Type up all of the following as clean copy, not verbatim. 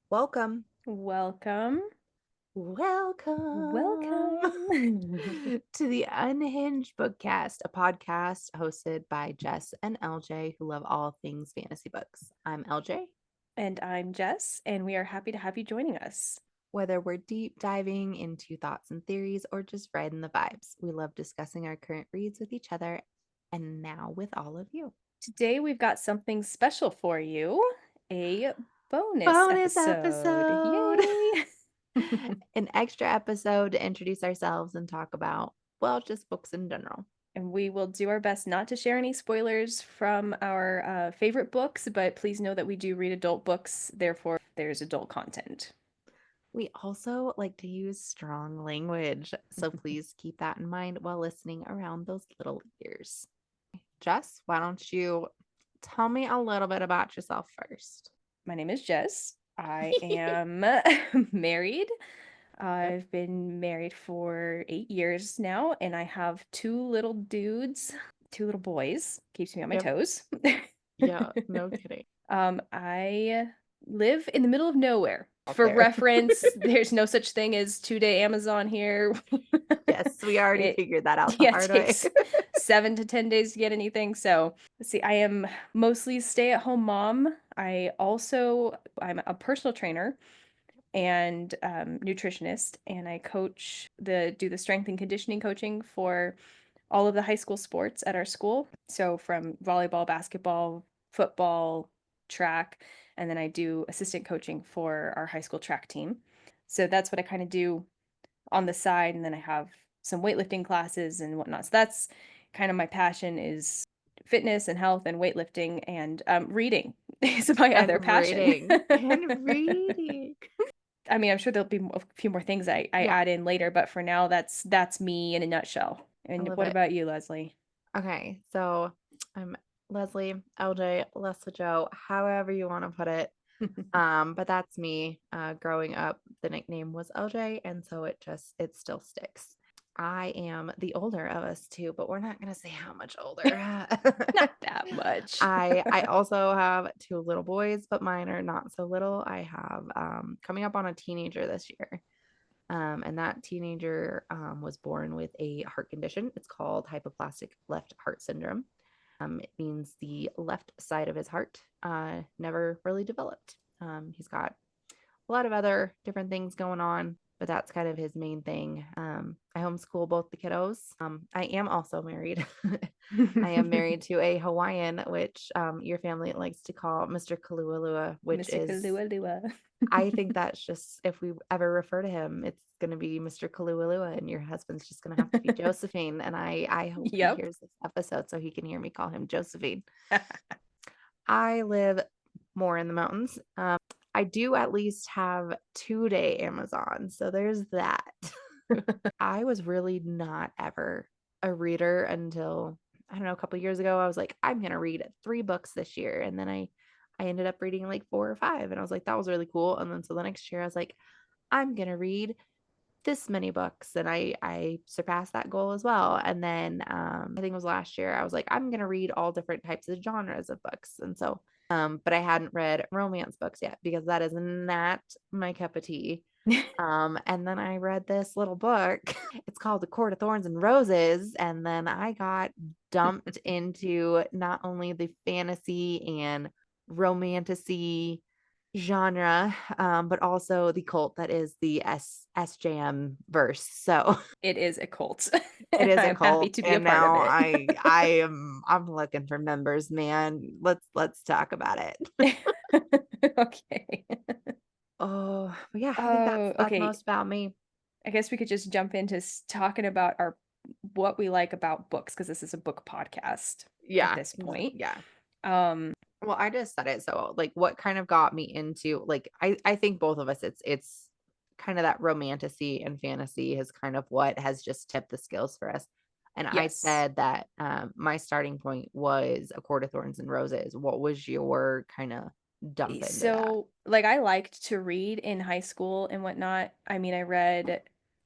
Welcome. Welcome. Welcome Welcome. to the Unhinged Bookcast, a podcast hosted by Jess and LJ, who love all things fantasy books. I'm LJ. And I'm Jess, and we are happy to have you joining us. Whether we're deep diving into thoughts and theories or just riding the vibes, we love discussing our current reads with each other and now with all of you. Today we've got something special for you, a bonus Bonus episode. episode! Yay! An extra episode to introduce ourselves and talk about, well, just books in general. And we will do our best not to share any spoilers from our favorite books, but please know that we do read adult books, therefore, there's adult content. We also like to use strong language, so please keep that in mind while listening around those little ears. Jess, why don't you tell me a little bit about yourself first? My name is Jess. I am married. Yep. I've been married for 8 years now, and I have two little dudes, two little boys. Keeps me on my Yep. toes. Yeah, no kidding. I live in the middle of nowhere. Out For there. reference, there's no such thing as 2-day Amazon here. Yes, we already It figured that out the yeah, it hard way. takes 7 to 10 days to get anything. So let's see, I am mostly stay-at-home mom. I'm a personal trainer and nutritionist, and I do the strength and conditioning coaching for all of the high school sports at our school. So from volleyball, basketball, football, track, and then I do assistant coaching for our high school track team. So that's what I kind of do on the side, and then I have some weightlifting classes and whatnot. So that's kind of my passion is fitness and health and weightlifting, and reading is my other And passion. reading. And reading. I mean, I'm sure there'll be a few more things I Yeah, add in later, but for now, that's me in a nutshell. I And love what it. about you, Leslie? Okay, so I'm Leslie, LJ, Leslie Joe, however you want to put it. But that's me. Growing up, the nickname was LJ, and so it still sticks. I am the older of us too, but we're not gonna say how much older. Not that much. I also have two little boys, but mine are not so little. I have coming up on a teenager this year. And that teenager was born with a heart condition. It's called hypoplastic left heart syndrome. It means the left side of his heart never really developed. He's got a lot of other different things going on, but that's kind of his main thing. I homeschool both the kiddos. I am also married. I am married to a Hawaiian, which your family likes to call Mr. Kalualua, which Mr. is, Kalualua. I think that's just, if we ever refer to him, it's going to be Mr. Kalualua, and your husband's just going to have to be Josephine. And I hope he Yep. hears this episode so he can hear me call him Josephine. I live more in the mountains. I do at least have 2-day Amazon. So there's that. I was really not ever a reader until, I don't know, a couple years ago. I was like, I'm going to read 3 books this year. And then I ended up reading like 4 or 5. And I was like, that was really cool. And then so the next year I was like, I'm going to read this many books, and I surpassed that goal as well. And then I think it was last year I was like, I'm gonna read all different types of genres of books. And so but I hadn't read romance books yet because that is not my cup of tea. And then I read this little book. It's called The Court of Thorns and Roses, and then I got dumped into not only the fantasy and romantasy genre, but also the cult that is the SJM verse. So It is a cult. it And is a I'm happy cult, to be a and part of now it. I'm looking for members, man. Let's talk about it. Okay. Oh, but yeah, I think Oh, that's okay. most about me. I guess we could just jump into talking about our what we like about books, because this is a book podcast at Yeah, this point. yeah. Um, Well, I just said it. So like what kind of got me into, like, I think both of us, it's kind of that romantasy and fantasy is kind of what has just tipped the scales for us. And I yes. said that my starting point was A Court of Thorns and Roses. What was your kind of dump into that? So, like, I liked to read in high school and whatnot. I mean, I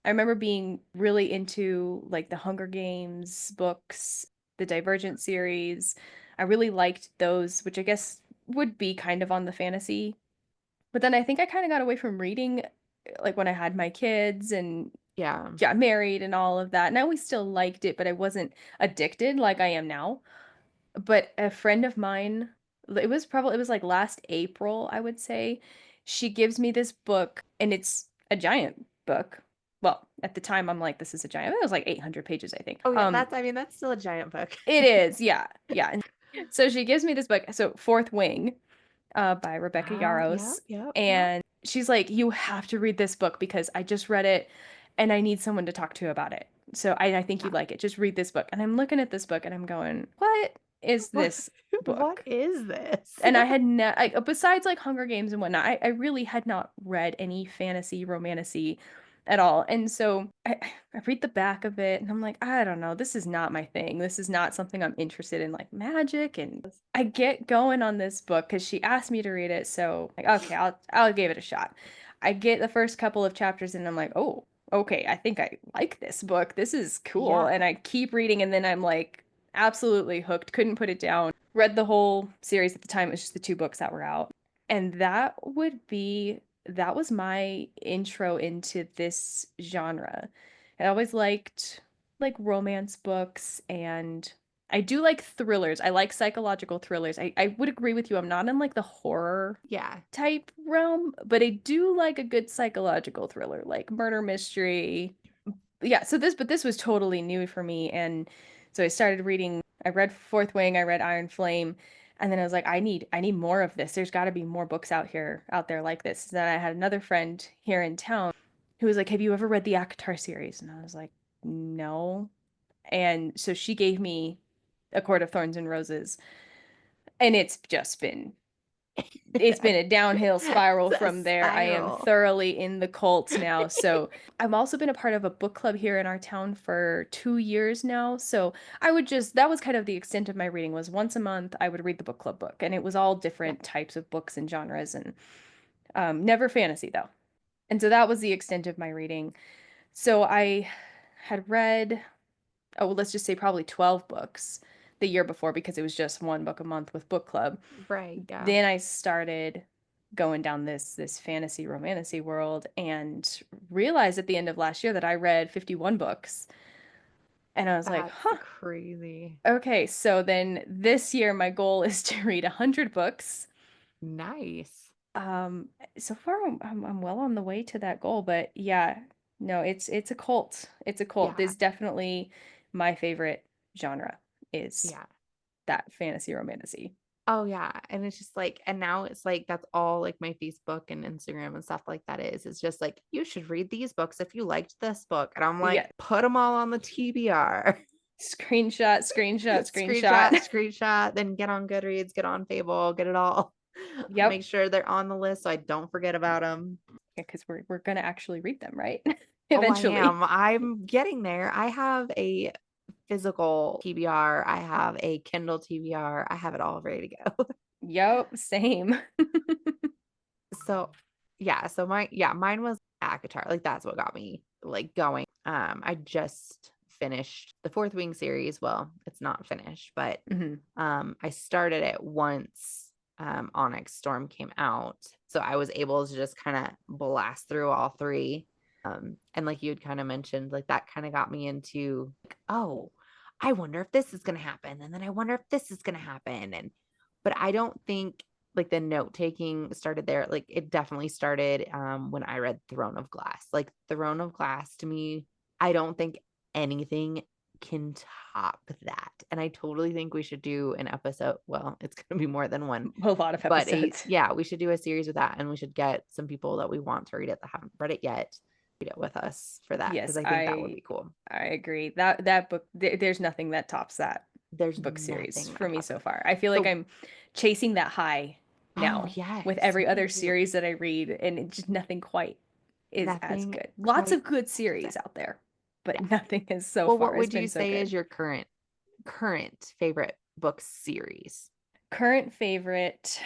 remember being really into like the Hunger Games books, the Divergent series. I really liked those, which I guess would be kind of on the fantasy But then I think I kind of got away from reading like when I had my kids and Yeah. got married and all of that. And I always still liked it, but I wasn't addicted like I am now. But a friend of mine, it was like last April, I would say. She gives me this book and it's a giant book. Well, at the time I'm like, this is a giant. It was like 800 pages, I think. Oh yeah, I mean, that's still a giant book. It is, yeah, yeah. And so she gives me this book. So Fourth Wing, by Rebecca Oh, yep, Yarros. yep, yep. And she's like, you have to read this book because I just read it and I need someone to talk to about it. So I think Yeah. you'd like it. Just read this book. And I'm looking at this book and I'm going, what is What this what book? is this? And I had besides like Hunger Games and whatnot, I really had not read any fantasy, romantasy at all. And so I read the back of it and I'm like, I don't know, this is not my thing. This is not something I'm interested in, like magic. And I get going on this book because she asked me to read it. So like, okay, I'll give it a shot. I get the first couple of chapters and I'm like, oh, okay, I think I like this book. This is cool. Yeah. And I keep reading and then I'm like absolutely hooked, couldn't put it down. Read the whole series at the time. It was just the two books that were out. And that was my intro into this genre. I always liked like romance books and I do like thrillers. I like psychological thrillers. I would agree with you. I'm not in like the horror Yeah. type realm, but I do like a good psychological thriller, like murder mystery. Yeah, but this was totally new for me. And so I started reading, I read Fourth Wing, I read Iron Flame, and then I was like, I need more of this. There's got to be more books out there like this. Then I had another friend here in town who was like, have you ever read the Akatar series? And I was like, no. And so she gave me A Court of Thorns and Roses, and it's been a downhill spiral It's a from there. I am spiral. thoroughly in the cult now. So I've also been a part of a book club here in our town for 2 years now. So that was kind of the extent of my reading was once a month I would read the book club book. And it was all Yeah. different types of books and genres and never fantasy though. And so that was the extent of my reading. So I had read, oh, well, let's just say probably 12 books the year before because it was just one book a month with book club. Right. Yeah. Then I started going down this fantasy romantasy world and realized at the end of last year that I read 51 books. And I was like, That's huh, crazy. okay. So then this year my goal is to read 100 books. Nice. Um, so far I'm well on the way to that goal, but yeah, no, it's a cult. It's a cult. Yeah. It's definitely my favorite genre is Yeah. that fantasy romantasy. Oh yeah. And it's just like, and now it's like that's all like my Facebook and Instagram and stuff like that is. It's just like you should read these books if you liked this book. And I'm Yeah, like, put them all on the TBR. screenshot, screenshot, Screenshot, screenshot. screenshot, then get on Goodreads, get on Fable, get it all. Yep. Make sure they're on the list so I don't forget about them. Yeah, because we're gonna actually read them, right? Oh, I Eventually. am. I'm getting there. I have a physical TBR. I have a Kindle TBR. I have it all ready to go. Yep, same. So yeah, mine was Akatar. Like that's what got me like going. I just finished the Fourth Wing series. Well, it's not finished, but Hmm. I started it once Onyx Storm came out. So I was able to just kind of blast through all three. And like you had kind of mentioned, like that kind of got me into like, oh, I wonder if this is gonna happen. And then I wonder if this is gonna happen. But I don't think like the note taking started there. Like it definitely started when I read Throne of Glass. Like Throne of Glass to me, I don't think anything can top that. And I totally think we should do an episode. Well, it's going to be more than one, A lot of but episodes. yeah, we should do a series with that. And we should get some people that we want to read it that haven't read it yet, read it with us for that. Cause Yes, I think that would be cool. I agree. That book there's nothing that tops that There's book series nothing for that me tops so it. far. I feel like So, I'm chasing that high oh, now with yes, every me other too. series that I read, and just nothing quite is as Nothing good. Lots quite. of good series out there, but Yeah. nothing has so Well, far what has would been you so say is good. your current favorite book series? Current favorite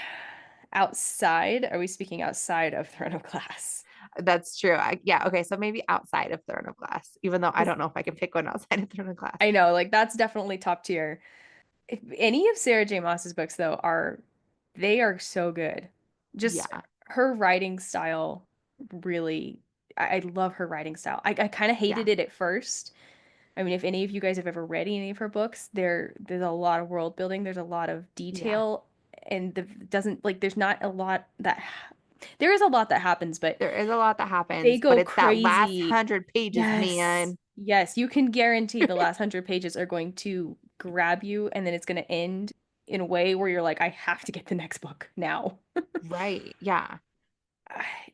outside, are we speaking outside of Throne of Glass? That's true. Yeah. Okay. So maybe outside of Throne of Glass, even though I Because don't know if I can pick one outside of Throne of Glass. I know, like that's definitely top tier. If any of Sarah J. Maas's books though are they are so good. Just Yeah. Her writing style really, I love her writing style. I kind of Yeah, hated it at first. I mean, if any of you guys have ever read any of her books, there's a lot of world building, there's a lot of yeah. detail, and the doesn't like there's not a lot that there is a lot that happens, but There is a lot that they happens, but go it's that last crazy. 100 pages, Yes. man. Yes, you can guarantee the last 100 pages are going to grab you, and then it's going to end in a way where you're like, I have to get the next book now. Right. Yeah.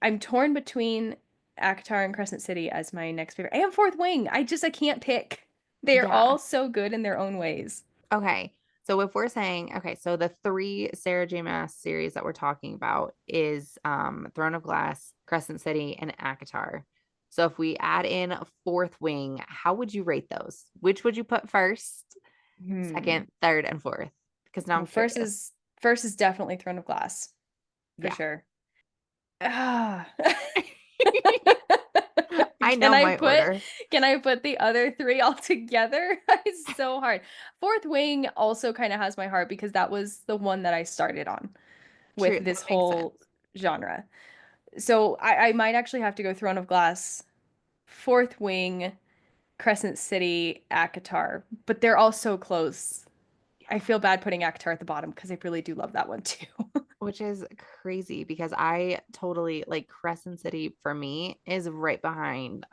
I'm torn between Akatar and Crescent City as my next favorite, and Fourth Wing. I can't pick. They're Yeah. all so good in their own ways. Okay. So if we're saying, okay, so the three Sarah J. Maas series that we're talking about is Throne of Glass, Crescent City, and Akatar. So if we add in a Fourth Wing, how would you rate those? Which would you put first, Hmm. second, third, and fourth? Because now Well, I'm curious. first is definitely Throne of Glass for Yeah. sure. Ah. I Can know I my put order. can I put the other three all together? It's so hard. Fourth Wing also kind of has my heart because that was the one that I started on with True, that this makes whole sense. genre. So I might actually have to go Throne of Glass, Fourth Wing, Crescent City, Akatar, but they're all so close. I feel bad putting Akatar at the bottom because I really do love that one too. Which is crazy because I totally like Crescent City for me is right behind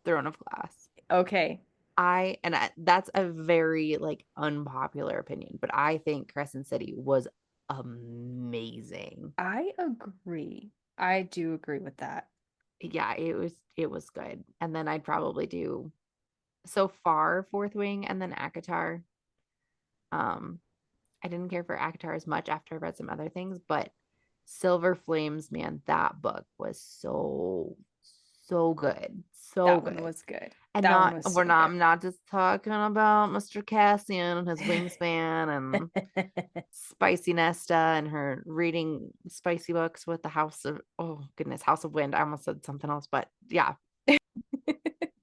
Throne of Glass. Okay, That's a very like unpopular opinion, but I think Crescent City was amazing. I agree. I do agree with that. Yeah, it was good. And then I'd probably do so far Fourth Wing and then ACOTAR. Um I didn't care for ACOTAR as much after I read some other things, but Silver Flames, man, that book was so good. So That one good. was good. And That one not was we're so not good. I'm not just talking about Mr. Cassian and his wingspan and Spicy Nesta and her reading spicy books with the House of oh goodness, House of Wind. I almost said something else, but yeah,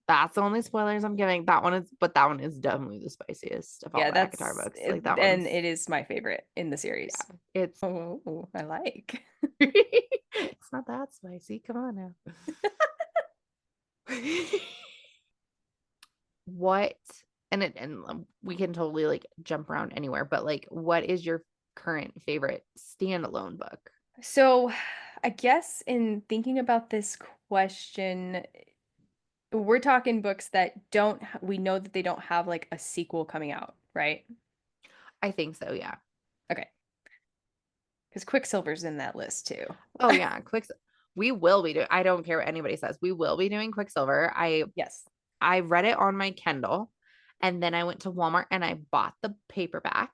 that's the only spoilers I'm giving. That one is definitely the spiciest of all Yeah, the ACOTAR books. Like that and one's it is my favorite in the series. yeah, it's Oh, I like. it's not that spicy. Come on now. What and we can totally like jump around anywhere, but like what is your current favorite standalone book? So, I guess in thinking about this question, we're talking books that we know that they don't have like a sequel coming out, right? I think so, yeah. Okay, because Quicksilver's in that list too. Oh yeah, we will be doing I don't care what anybody says. We will be doing Quicksilver. Yes. I read it on my Kindle and then I went to Walmart and I bought the paperback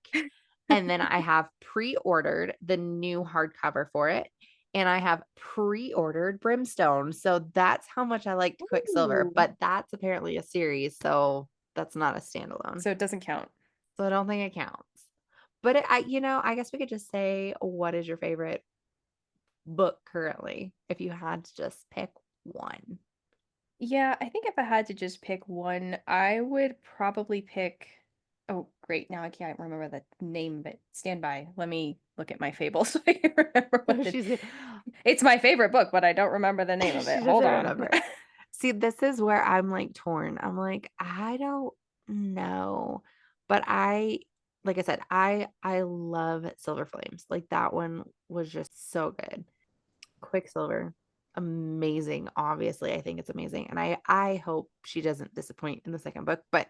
and then I have pre-ordered the new hardcover for it and I have pre-ordered Brimstone. So that's how much I liked Quicksilver, Ooh. but that's apparently a series, so that's not a standalone. So it doesn't count. So I don't think it counts. But I guess we could just say what is your favorite book currently if you had to just pick one? Yeah, I think if I had to just pick one, I would probably pick. Oh, great. Now I can't remember the name of it. Stand by. Let me look at my fable so I can remember what the. She's It's my favorite book, but I don't remember the name of it. she Hold doesn't on. remember. See, this is where I'm like torn. I'm like, I don't know. But like I said, I love Silver Flames. Like that one was just so good. Quicksilver, amazing. Obviously, I think it's amazing. And I hope she doesn't disappoint in the second book, but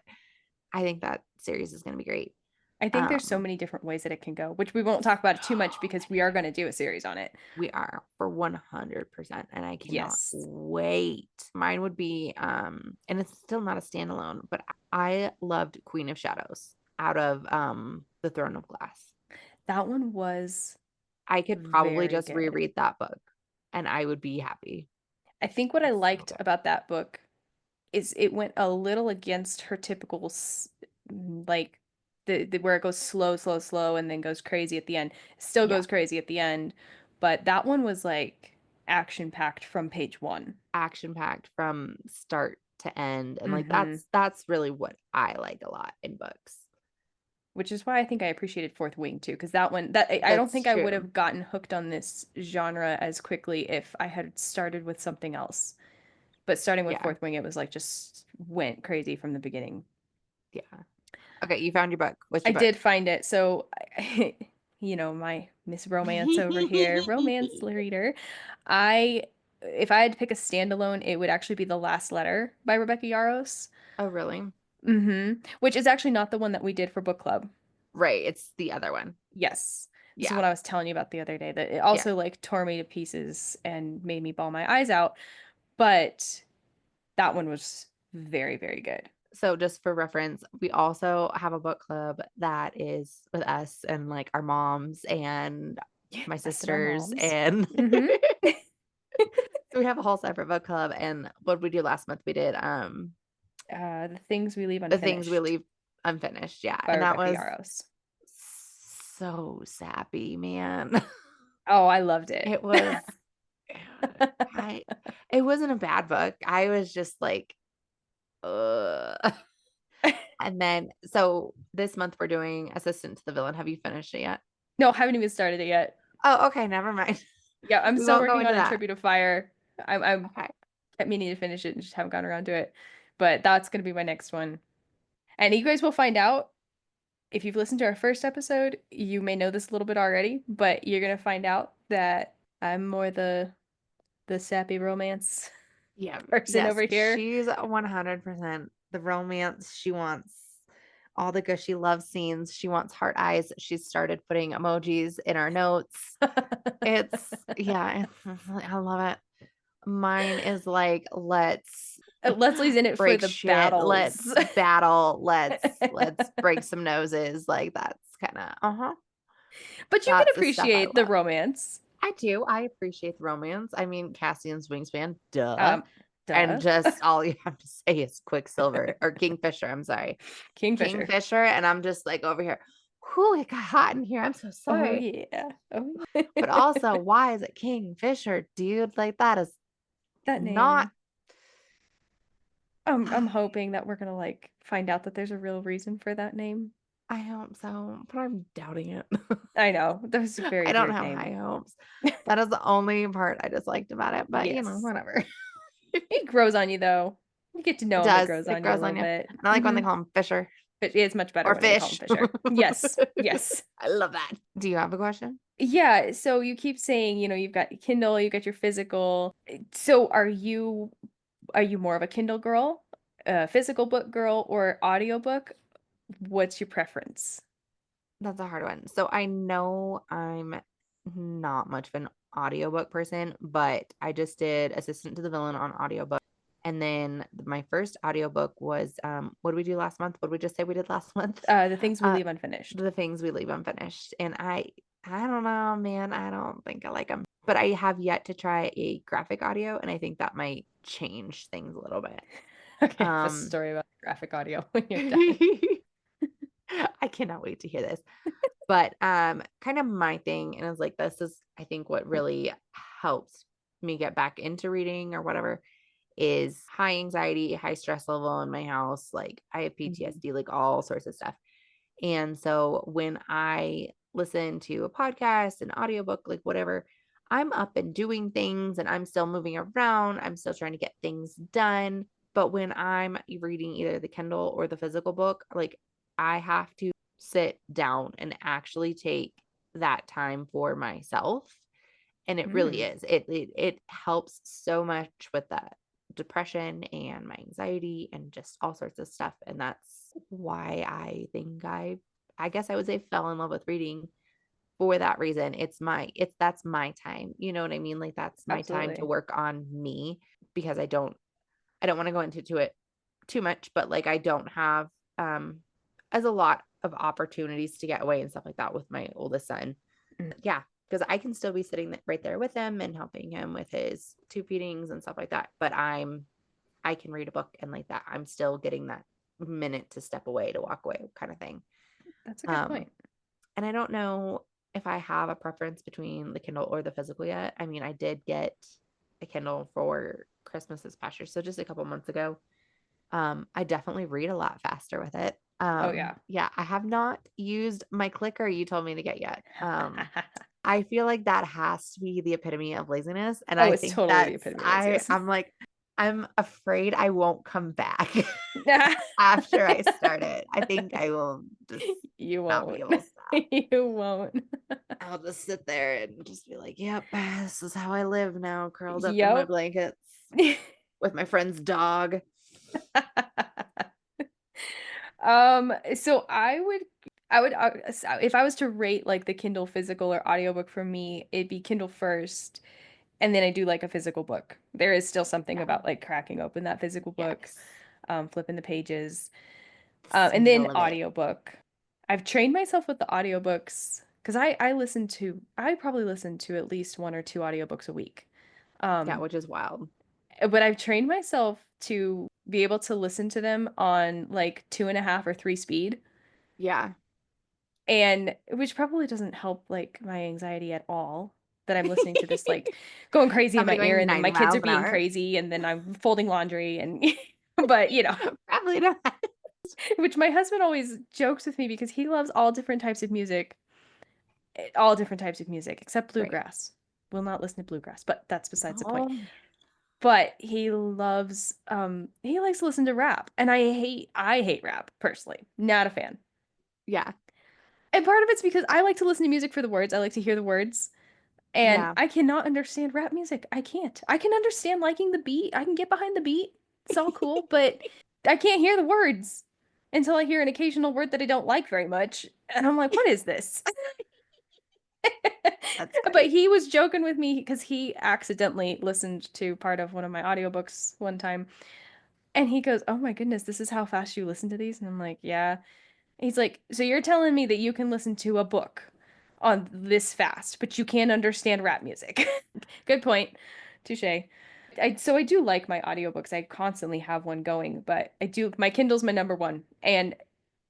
I think that series is gonna be great. I think there's so Um many different ways that it can go, which we won't talk about it too much so because we many are ways. going to do a series on it. We are for 100%, and I cannot Yes. wait. Mine would be and it's still not a standalone, but I loved Queen of Shadows out of The Throne of Glass. That one was I could probably very just good. reread that book and I would be happy. I think what I It's so liked good. about that book is it went a little against her typical like the where it goes slow, slow, slow and then goes crazy at the end. Still Yeah, goes crazy at the end, but that one was like action packed from page one. action packed from start to end and like Hmm. that's really what I like a lot in books. which is why I think I appreciated Fourth Wing too, because that one, that I don't That's think I would true. have gotten hooked on this genre as quickly if I had started with something else. But starting with Yeah. Fourth Wing, it was like just went crazy from the beginning. Yeah. Okay, you found your book. What's I your book? did find it. So, my Miss Romance over here, romance reader. I, if I had to pick a standalone, it would actually be The Last Letter by Rebecca Yarros. Oh, really? Which is actually not the one that we did for book club. Right. It's the other one. Yes. This is Yeah. what I was telling you about the other day, that it Yeah. also like tore me to pieces and made me bawl my eyes out. But that one was very, very good. So just for reference, we also have a book club that is with us and like our moms and my Us and our sisters moms. and Mm-hmm. so we have a whole separate book club. And what did we do last month? We did The Things We Leave the things we Unfinished leave unfinished. Yeah. by And that Rebecca was Yarros. so sappy, man. Oh, I loved it. It was I it wasn't a bad book. I was just like, ugh. And then so this month we're doing Assistant to the Villain. Have you finished it yet? No, haven't even started it yet. Oh, okay, never mind. Yeah, I'm We still won't go working into on A that. Tribute of Fire. I'm Okay. kept meaning to finish it and just haven't gotten around to it. But that's gonna be my next one. And you guys will find out if you've listened to our first episode, you may know this a little bit already, but you're gonna find out that I'm more the sappy romance Yeah. person Yes, over here. she's 100% the romance. She wants all the gushy love scenes. She wants heart eyes. She started putting emojis in our notes. It's yeah, I love it. Mine is like, let's Leslie's in it for break the shit. battles. Let's battle. Let's break some noses. Like that's kind of But you can that's the stuff I appreciate the love. romance. I do. I appreciate the romance. I mean, Cassian's wingspan, duh. Um, And Duh. just all you have to say is Quicksilver or Kingfisher. I'm sorry, Kingfisher. Kingfisher. And I'm just like over here. Whew, it got hot in here. I'm so Oh sorry. yeah. Oh But also, why is it Kingfisher, dude? Like that is that not. name. I'm hoping that we're gonna like find out that there's a real reason for that name. I hope so, but I'm doubting it. I know. That was a I very don't weird have name. high hopes. That is the only part I disliked about it, but Yes. whatever. It grows on you though. You get to It know him, it does. grows It on you a grows on little you. bit. And I like when they call him Fisher But it's much better or when they call him Fish. Fisher. Yes. Yes. I love that. Do you have a question? Yeah, so you keep saying, you've got Kindle, you got your physical. So are you more of a Kindle girl, a physical book girl, or audiobook? What's your preference? That's a hard one. So I know I'm not much of an audiobook person, but I just did Assistant to the Villain on audiobook. And then my first audiobook was what did we do last month? What did we just say we did last month? The Things We Uh Leave Unfinished. the things we leave unfinished. And I don't know, man. I don't think I like them. But I have yet to try a graphic audio, and I think that might change things a little bit. Okay, I have a Um story about graphic audio when you're done. I cannot wait to hear this. But kind of my thing, and it's like this is I think what really helps me get back into reading or whatever is high anxiety, high stress level in my house. Like I have Mhm. PTSD, like all sorts of stuff. And so when I listen to a podcast, an audiobook, like whatever, I'm up and doing things and I'm still moving around. I'm still trying to get things done. But when I'm reading either the Kindle or the physical book, like I have to sit down and actually take that time for myself. And it really Mm, is. It helps so much with that depression and my anxiety and just all sorts of stuff. And that's why I think I guess I would say fell in love with reading for that reason. It's that's my time. You know what I mean? Like that's my time to absolutely. work on me because I don't want to go into it too much, but like I don't have as a lot of opportunities to get away and stuff like that with my oldest son. Mm, Yeah, because I can still be sitting right there with him and helping him with his tube feedings and stuff like that. But I can read a book and like that. I'm still getting that minute to step away, to walk away kind of thing. that's a good Um, point. and I don't know if I have a preference between the Kindle or the physical yet. I mean, I did get a Kindle for Christmas this past year, so just a couple months ago. I definitely read a lot faster with it. Oh yeah. Yeah, I have not used my clicker you told me to get yet. I feel like that has to be the epitome of laziness, and Oh, I it's think totally the that's epitome of laziness. I'm like, I'm afraid I won't come back after I start it. I think I will just You not be won't. able to stop. You won't. I'll just sit there and just be like, "Yep, this is how I live now, curled up in my Yep. blankets with my friend's dog." So if I was to rate like the Kindle physical or audiobook for me, it'd be Kindle first, and then I do like a physical book. There is still something Yeah. about like cracking open that physical book, Yes. flipping the pages, The and then smell of it. audiobook. I've trained myself with the audiobooks because I probably listen to at least one or two audiobooks a week. Yeah, Um, which is wild. but I've trained myself to be able to listen to them on like 2.5 or 3 speed. Yeah. And which probably doesn't help like my anxiety at all that I'm listening to this like going crazy in Somebody my ear going and then 90 my kids are miles an being hour? crazy and then I'm folding laundry and but Probably not. which my husband always jokes with me because he loves all different types of music, all different types of music except Right. bluegrass. Will not listen to bluegrass, but that's besides the point. Oh, But he likes to listen to rap and I hate rap personally. Not a fan. yeah. And part of it's because I like to listen to music for the words. I like to hear the words. And Yeah. I cannot understand rap music. I can't. I can understand liking the beat. I can get behind the beat. It's all cool, but I can't hear the words until I hear an occasional word that I don't like very much. And I'm like, what is this? That's But funny. he was joking with me because he accidentally listened to part of one of my audiobooks one time. And he goes, "Oh my goodness, this is how fast you listen to these?" And I'm like, "Yeah." He's like, "So you're telling me that you can listen to a book on this fast, but you can't understand rap music?" Good point. Touche. So I do like my audiobooks. I constantly have one going, but my Kindle's my number one. And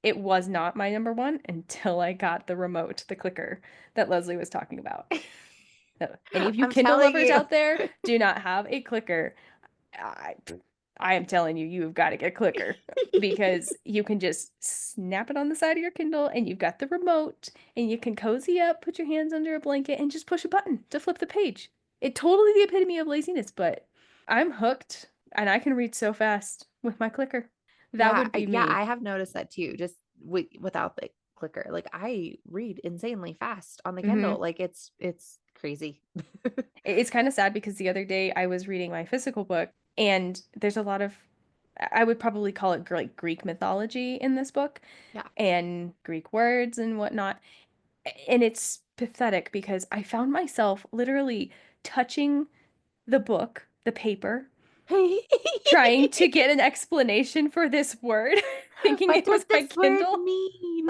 it was not my number one until I got the remote, the clicker that Leslie was talking about. So, any of you I'm Kindle telling lovers you. out there do not have a clicker. I, I am telling you, you've got to get clicker because you can just snap it on the side of your Kindle and you've got the remote and you can cozy up, put your hands under a blanket and just push a button to flip the page. It totally the epitome of laziness, but I'm hooked and I can read so fast with my clicker. That Yeah, would be yeah, me. I have noticed that too. Just without the clicker. Like I read insanely fast on the Hmm. Kindle. Like it's crazy. It's kind of sad because the other day I was reading my physical book and there's a lot of I would probably call it like Greek mythology in this book Yeah. and Greek words and whatnot. And it's pathetic because I found myself literally touching the book, the paper, trying to get an explanation for this word, thinking What it does was my this word Kindle. mean?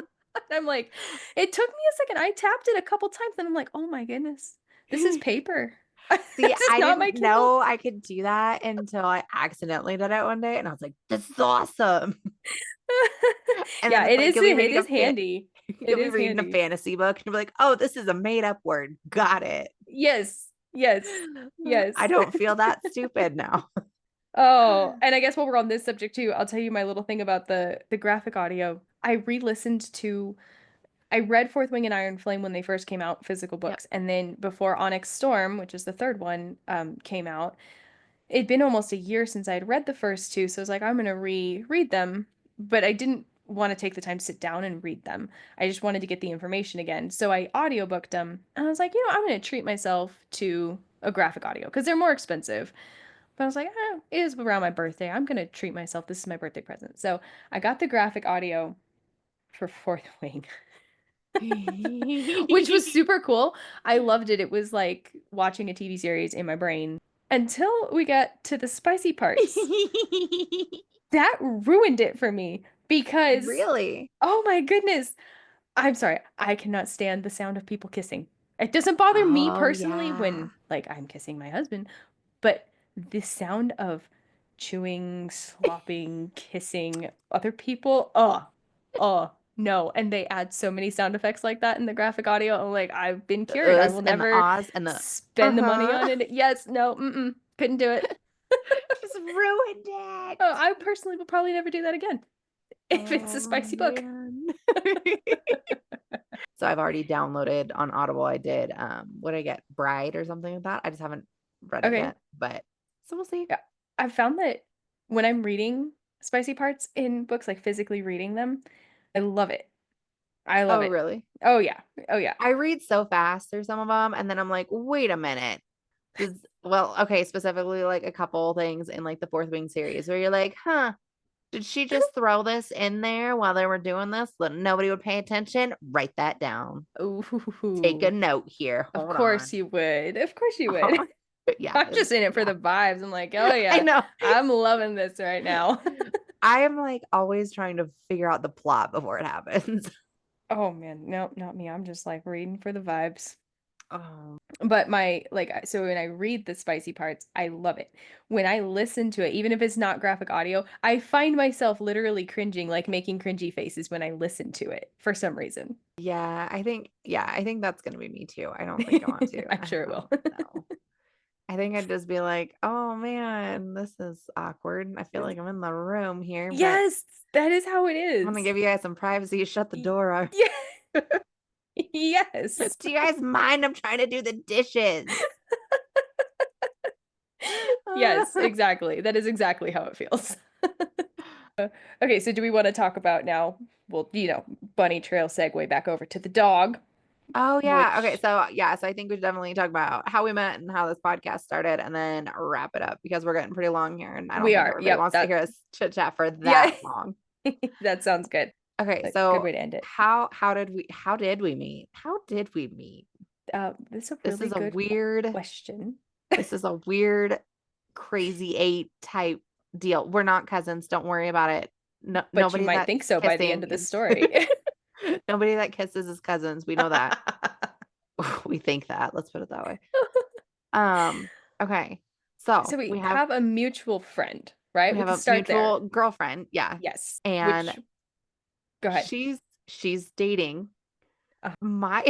And I'm like, it took me a second. I tapped it a couple times and I'm like, oh my goodness, this is paper. See, This is I not my didn't Kindle. know I could do that until I accidentally did it one day and I was like, this is awesome. And then Yeah, it's like it is handy. It you'll be is reading a handy. fantasy book and you'll be like, oh, this is a made up word. Got it. Yes. Yes. I Yes. don't feel that stupid now. Oh, and I guess while we're on this subject too, I'll tell you my little thing about the graphic audio. I read Fourth Wing and Iron Flame when they first came out, physical Yep. books, and then before Onyx Storm, which is the third one, came out, it'd been almost a year since I'd read the first two, so I was like, I'm gonna reread them, but I didn't want to take the time to sit down and read them. I just wanted to get the information again. So I audiobooked them, and I was like, I'm gonna treat myself to a graphic audio because they're more expensive. But I was like, it is around my birthday. I'm gonna treat myself. This is my birthday present. So I got the graphic audio for Fourth Wing, which was super cool. I loved it. It was like watching a TV series in my brain until we got to the spicy parts. That ruined it for me because, Really? oh my goodness, I'm sorry, I cannot stand the sound of people kissing. It doesn't bother me Oh, personally yeah. when, like, I'm kissing my husband, but the sound of chewing, slopping, kissing other people, no. And they add so many sound effects like that in the graphic audio. I'm like, I've been The cured. I uhs will and the never ahs and the spend the money uh-huh. on it. Yes, no, couldn't do it. Just ruined it. Oh, I personally will probably never do that again. if it's a Oh spicy book. man. So I've already downloaded on Audible. I did what did I get? Bride or something like that. I just haven't read it Okay. yet, but so we'll see. Yeah. I've found that when I'm reading spicy parts in books, like physically reading them, I love it. I love Oh, it. really? Oh yeah. Oh yeah. I read so fast through some of them, and then I'm like, wait a minute. Well, okay, specifically like a couple things in like the Fourth Wing series where you're like, huh, did she just throw this in there while they were doing this that nobody would pay attention? Write that down. Take a Ooh. note here. Of Hold course on. you would. Of course you would. Yeah, I'm just in it for yeah. the vibes. I'm like, oh I yeah, know. I'm loving this right now. I am like always trying to figure out the plot before it happens. Oh man, no, not me. I'm just like reading for the vibes. Oh, But so when I read the spicy parts, I love it. When I listen to it, even if it's not graphic audio, I find myself literally cringing, like making cringy faces when I listen to it for some reason. yeah, I think that's gonna be me too. I don't think I want to. I'm I sure it will. don't know. I think I'd just be like, oh man, this is awkward. I feel like I'm in the room here, but Yes, that is how it I'm gonna is. give you guys some privacy. Shut the Y- door. Yeah. Yes. Do you guys mind? I'm trying to do the dishes. Yes, exactly. That is exactly how it feels. Okay, so do we want to talk about now? Well, bunny trail segue back over to the dog, Oh yeah. Okay. which So yeah. So I think we should definitely talk about how we met and how this podcast started, and then wrap it up because we're getting pretty long here, and I don't we think are. everybody Yep, wants to hear us chit chat for yeah, that long. that sounds good. Okay. A good So way to end it. how did we meet? How did we meet? This is a This really is a good weird. question. This is a weird, crazy eight type deal. We're not cousins. Don't worry about it. No, But you nobody might that's think so by the end kissing of the is story. nobody that kisses is cousins. We know that. We think that. Let's put it that way. Um, okay. So So we we have have a mutual friend, right? we We have could a start there. mutual girlfriend, yeah. Yes. And Which, go ahead. she's dating Uh, my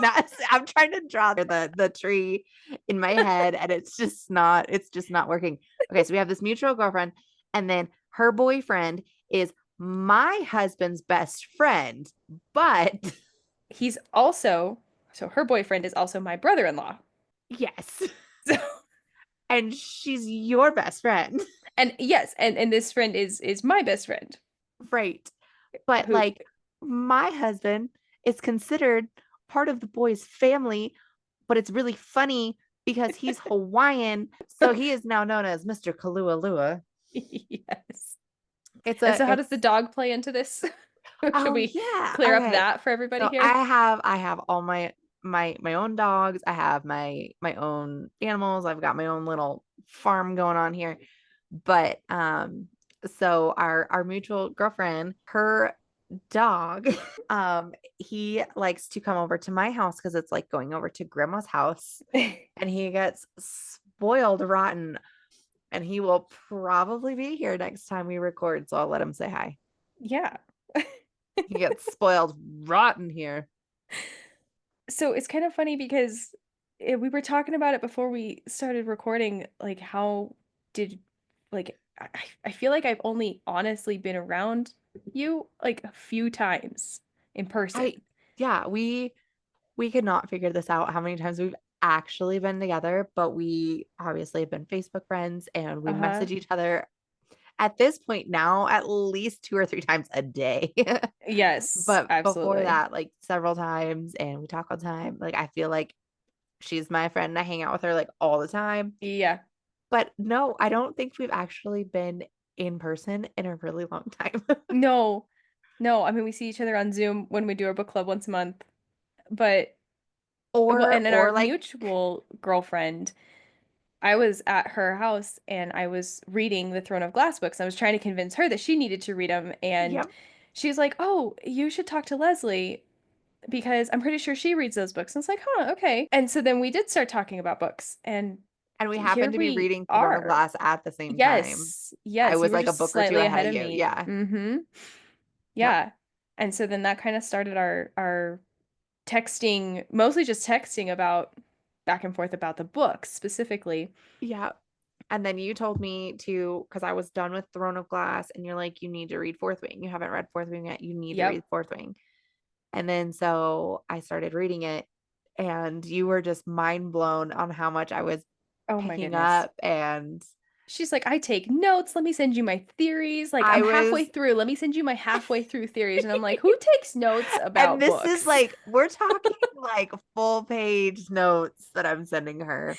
not I'm trying to draw the tree in my head and it's just not working. Okay, so we have this mutual girlfriend and then her boyfriend is my husband's best friend, but he's also, so her boyfriend is also my brother-in-law. yes, So, and she's your best friend. and yes, and this friend is my best friend. Right. But Who like my husband is considered part of the boy's family, but it's really funny because he's Hawaiian, so he is now known as Mr. Kalualua. yes. It's And a so how does the it's dog play into this? Should oh we yeah. clear up Okay. that for everybody So here? I have all my own dogs. I have my own animals. I've got my own little farm going on here. But so our mutual girlfriend, her dog, he likes to come over to my house because it's like going over to grandma's house and he gets spoiled rotten and he will probably be here next time we record. So I'll let him say hi. Yeah. He gets spoiled rotten here. So it's kind of funny because we were talking about it before we started recording, like how did like I feel like I've only honestly been around you like a few times in I person. yeah, we could not figure this out how many times we've actually been together, but we obviously have been Facebook friends and we Uh-huh. message each other at this point now at least two or three times a day. Yes, But before absolutely. that, like several times, and we talk all the time. Like I feel like she's my friend and I hang out with her like all the time. Yeah. But no, I don't think we've actually been in person in a really long time. No. No, I mean we see each other on Zoom when we do our book club once a month. But well, or and then or our like mutual girlfriend, I was at her house and I was reading the Throne of Glass books. I was trying to convince her that she needed to read them. And yep. she was like, oh, you should talk to Leslie because I'm pretty sure she reads those books. And it's like, huh, okay. And so then we did start talking about books. And And we here happened to be we reading Throne of are. Glass at the same time. Yes. I Yes. You was were like a just book or two slightly ahead ahead of of you. me. Yeah. Mm-hmm. Yep. Yeah. And so then that kind of started our texting, mostly just texting about back and forth about the books specifically. Yeah. And then you told me to, because I was done with Throne of Glass, and you're like, you need to read Fourth Wing. You haven't read Fourth Wing yet. You need to read Yep. Fourth Wing. And then so I started reading it, and you were just mind blown on how much I was Oh my picking goodness. up. And She's like, I take notes. Let me send you my theories. Like, I I'm halfway was, through. Let me send you my halfway through theories. And I'm like, who takes notes and about this is books? like, we're talking like full page notes that I'm sending her.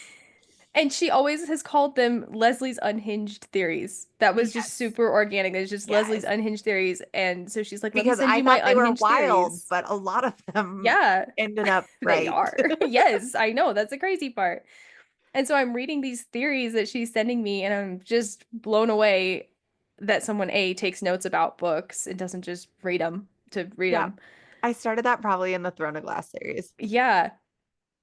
And she always has called them Leslie's unhinged theories. That was just Yes. super organic. It's just Leslie's Yes. unhinged theories. And so she's like, let me Because send I you my thought they were unhinged wild, theories. but a lot of them Yeah, ended up they right. are. Yes, I know. That's the crazy part. And so I'm reading these theories that she's sending me, and I'm just blown away that someone A takes notes about books and doesn't just read them to read Yeah. them. I started that probably in the Throne of Glass series. Yeah.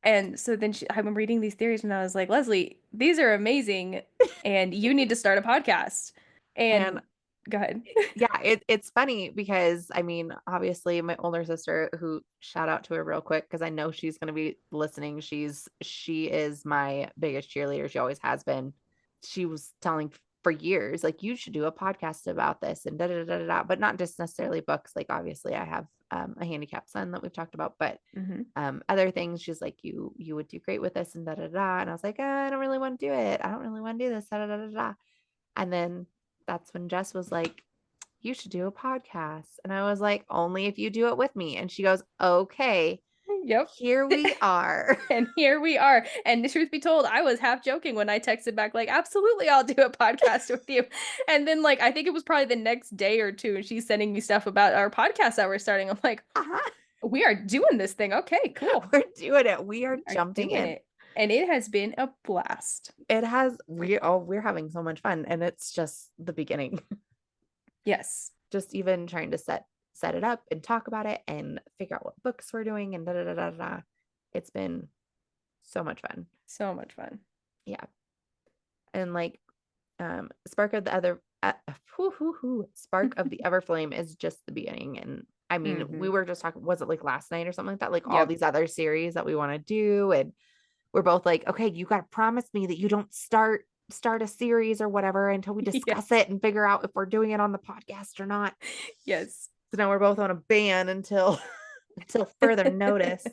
And so then I'm reading these theories, and I was like, Leslie, these are amazing, and you need to start a podcast. And And go ahead. yeah, it's funny because I mean, obviously my older sister, who shout out to her real quick because I know she's going to be listening. She is my biggest cheerleader. She always has been. She was telling for years like you should do a podcast about this and da da da da da, but not just necessarily books. Like obviously I have a handicapped son that we've talked about, but Hmm. other things. She's like you would do great with this and da da da. And I was like, I don't really want to do it. I don't really want to do this da da da da da. And then that's when Jess was like, you should do a podcast. And I was like, only if you do it with me. And she goes, okay, Yep. here we are. And here we are. And the truth be told, I was half joking when I texted back, like, absolutely, I'll do a podcast with you. And then, like, I think it was probably the next day or two, and she's sending me stuff about our podcast that we're starting. I'm like, Uh-huh. we are doing this thing. Okay, cool. We're doing it. We are We are jumping doing in. it. And it has been a blast. It has we're having so much fun. And it's just the beginning. Yes. Just even trying to set it up and talk about it and figure out what books we're doing and da da da da da. It's been so much fun. So much fun. Yeah. And like Spark of the Other Spark of the Everflame is just the beginning. And I mean, we Hmm. were just talking, was it like last night or something like that? Like all Yep. these other series that we want to do. And we're both like, okay, you got to promise me that you don't start a series or whatever until we discuss Yes. it and figure out if we're doing it on the podcast or not. Yes. So now we're both on a ban until until further notice.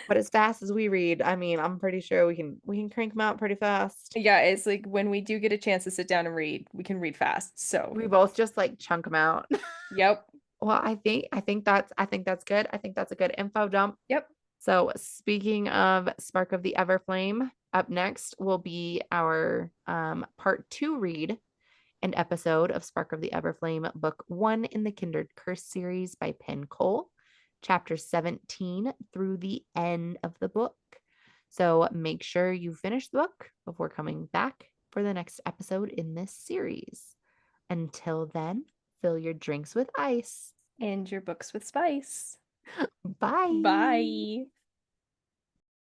But as fast as we read, I mean, I'm pretty sure we can crank them out pretty fast. Yeah, it's like when we do get a chance to sit down and read, we can read fast. So, We both just like chunk them out. yep. Well, I think that's good. I think that's a good info dump. Yep. So speaking of Spark of the Everflame, up next will be our part 2 read and episode of Spark of the Everflame, book 1 in the Kindred Curse series by Penn Cole, chapter 17 through the end of the book. So make sure you finish the book before coming back for the next episode in this series. Until then, fill your drinks with ice. And your books with spice. Bye. Bye.